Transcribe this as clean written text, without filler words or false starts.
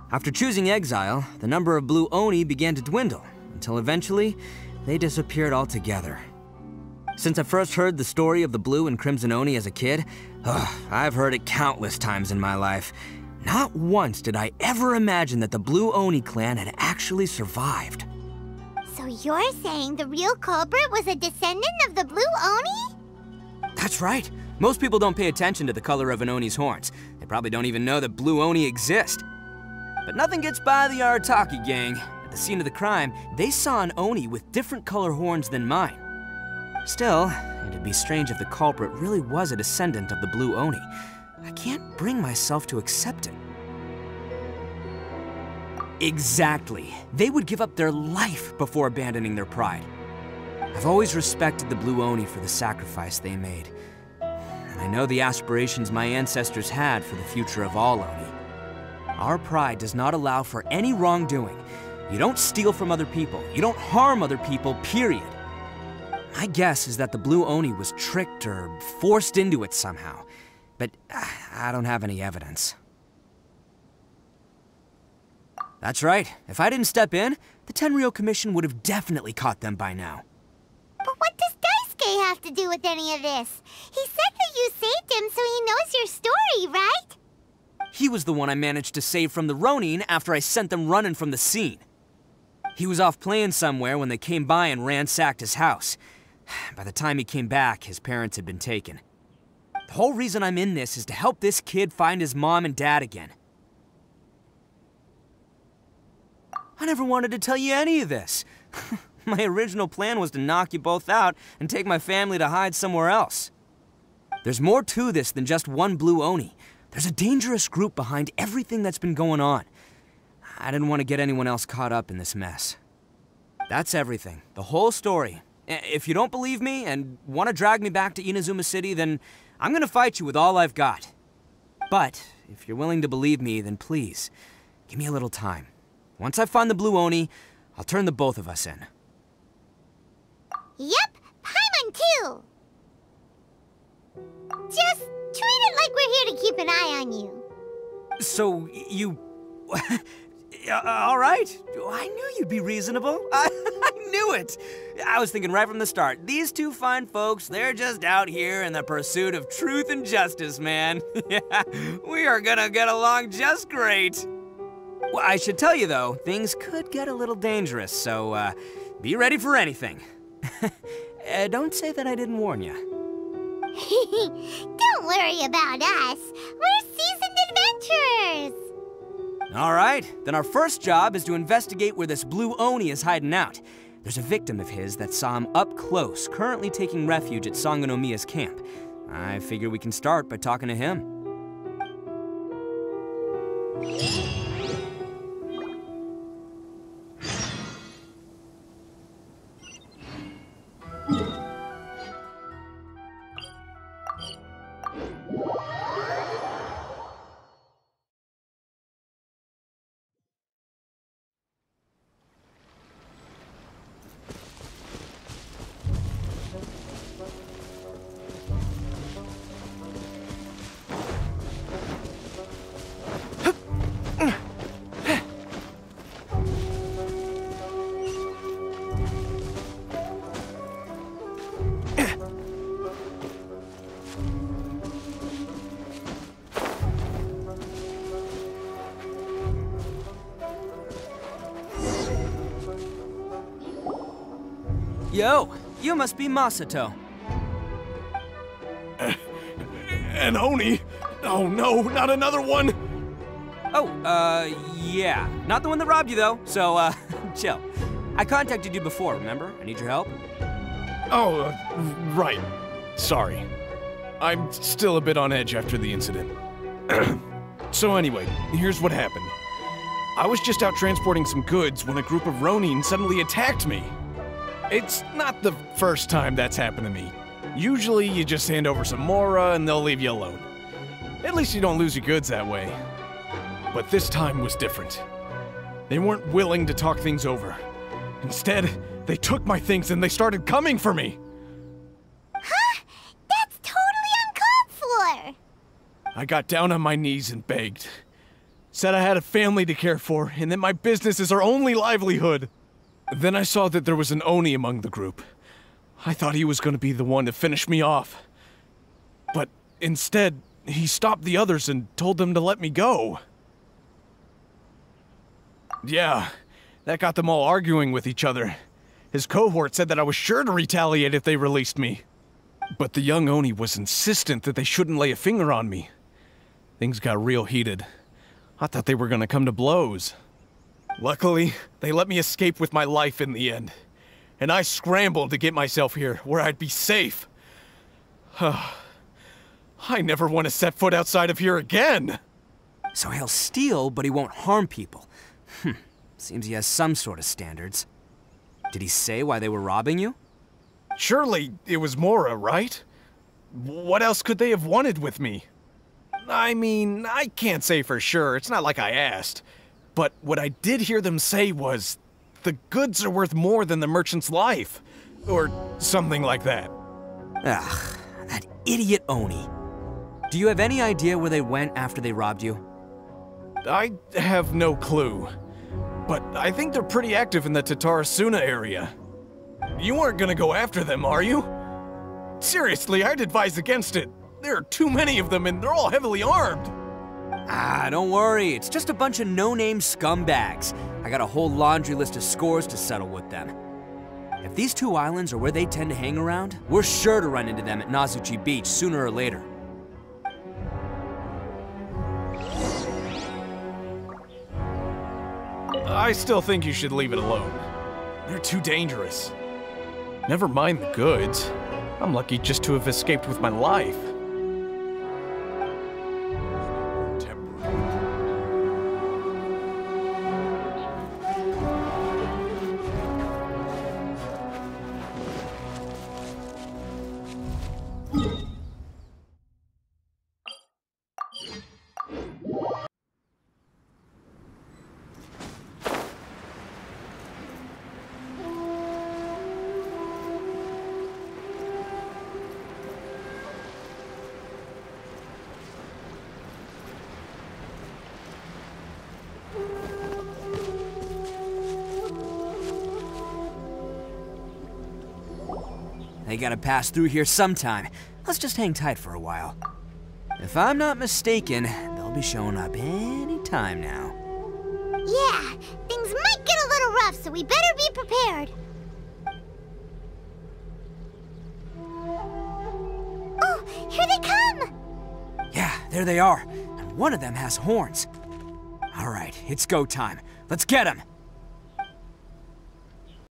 After choosing exile, the number of blue Oni began to dwindle, until eventually, they disappeared altogether. Since I first heard the story of the blue and crimson Oni as a kid, I've heard it countless times in my life. Not once did I ever imagine that the blue Oni clan had actually survived. So you're saying the real culprit was a descendant of the blue Oni? That's right. Most people don't pay attention to the color of an Oni's horns. They probably don't even know that blue Oni exist. But nothing gets by the Arataki gang. At the scene of the crime, they saw an Oni with different color horns than mine. Still, it'd be strange if the culprit really was a descendant of the blue Oni. I can't bring myself to accept it. Exactly. They would give up their life before abandoning their pride. I've always respected the blue Oni for the sacrifice they made. And I know the aspirations my ancestors had for the future of all Oni. Our pride does not allow for any wrongdoing. You don't steal from other people. You don't harm other people, period. My guess is that the blue Oni was tricked or forced into it somehow. But I don't have any evidence. That's right. If I didn't step in, the Tenryou Commission would have definitely caught them by now. But what does Daisuke have to do with any of this? He said that you saved him so he knows your story, right? He was the one I managed to save from the Ronin after I sent them running from the scene. He was off playing somewhere when they came by and ransacked his house. By the time he came back, his parents had been taken. The whole reason I'm in this is to help this kid find his mom and dad again. I never wanted to tell you any of this. My original plan was to knock you both out and take my family to hide somewhere else. There's more to this than just one blue Oni. There's a dangerous group behind everything that's been going on. I didn't want to get anyone else caught up in this mess. That's everything, the whole story. If you don't believe me and want to drag me back to Inazuma City, then I'm gonna fight you with all I've got. But if you're willing to believe me, then please, give me a little time. Once I find the blue Oni, I'll turn the both of us in. Yep, Paimon too! Just treat it like we're here to keep an eye on you. So, you... all right. I knew you'd be reasonable. I knew it. I was thinking right from the start, these two fine folks, they're just out here in the pursuit of truth and justice, man. Yeah, we are gonna get along just great. Well, I should tell you, though, things could get a little dangerous, so be ready for anything. Don't say that I didn't warn you. Don't worry about us. We're seasoned adventurers. All right, then our first job is to investigate where this blue Oni is hiding out. There's a victim of his that saw him up close, currently taking refuge at Sangonomiya's camp. I figure we can start by talking to him. Yo, you must be Masato. An Oni? Oh no, not another one! Oh, yeah. Not the one that robbed you, though, so, chill. I contacted you before, remember? I need your help. Oh, right. Sorry. I'm still a bit on edge after the incident. So anyway, here's what happened. I was just out transporting some goods when a group of Ronin suddenly attacked me. It's not the first time that's happened to me. Usually you just hand over some Mora and they'll leave you alone. At least you don't lose your goods that way. But this time was different. They weren't willing to talk things over. Instead, they took my things and they started coming for me. Huh? That's totally uncalled for! I got down on my knees and begged. Said I had a family to care for, and that my business is our only livelihood. Then I saw that there was an Oni among the group. I thought he was going to be the one to finish me off. But instead, he stopped the others and told them to let me go. Yeah, that got them all arguing with each other. His cohort said that I was sure to retaliate if they released me. But the young Oni was insistent that they shouldn't lay a finger on me. Things got real heated. I thought they were gonna come to blows. Luckily, they let me escape with my life in the end. And I scrambled to get myself here, where I'd be safe. I never want to set foot outside of here again! So he'll steal, but he won't harm people. Seems he has some sort of standards. Did he say why they were robbing you? Surely it was Mora, right? What else could they have wanted with me? I mean, I can't say for sure, it's not like I asked. But what I did hear them say was, the goods are worth more than the merchant's life. Or something like that. Ugh, that idiot Oni. Do you have any idea where they went after they robbed you? I have no clue. But I think they're pretty active in the Tatarasuna area. You aren't gonna go after them, are you? Seriously, I'd advise against it. There are too many of them and they're all heavily armed. Ah, don't worry. It's just a bunch of no-name scumbags. I got a whole laundry list of scores to settle with them. If these two islands are where they tend to hang around, we're sure to run into them at Nazuchi Beach sooner or later. I still think you should leave it alone. They're too dangerous. Never mind the goods. I'm lucky just to have escaped with my life. They gotta pass through here sometime. Let's just hang tight for a while. If I'm not mistaken, they'll be showing up any time now. Yeah, things might get a little rough, so we better be prepared. Oh, here they come! Yeah, there they are. And one of them has horns. All right, it's go time. Let's get them.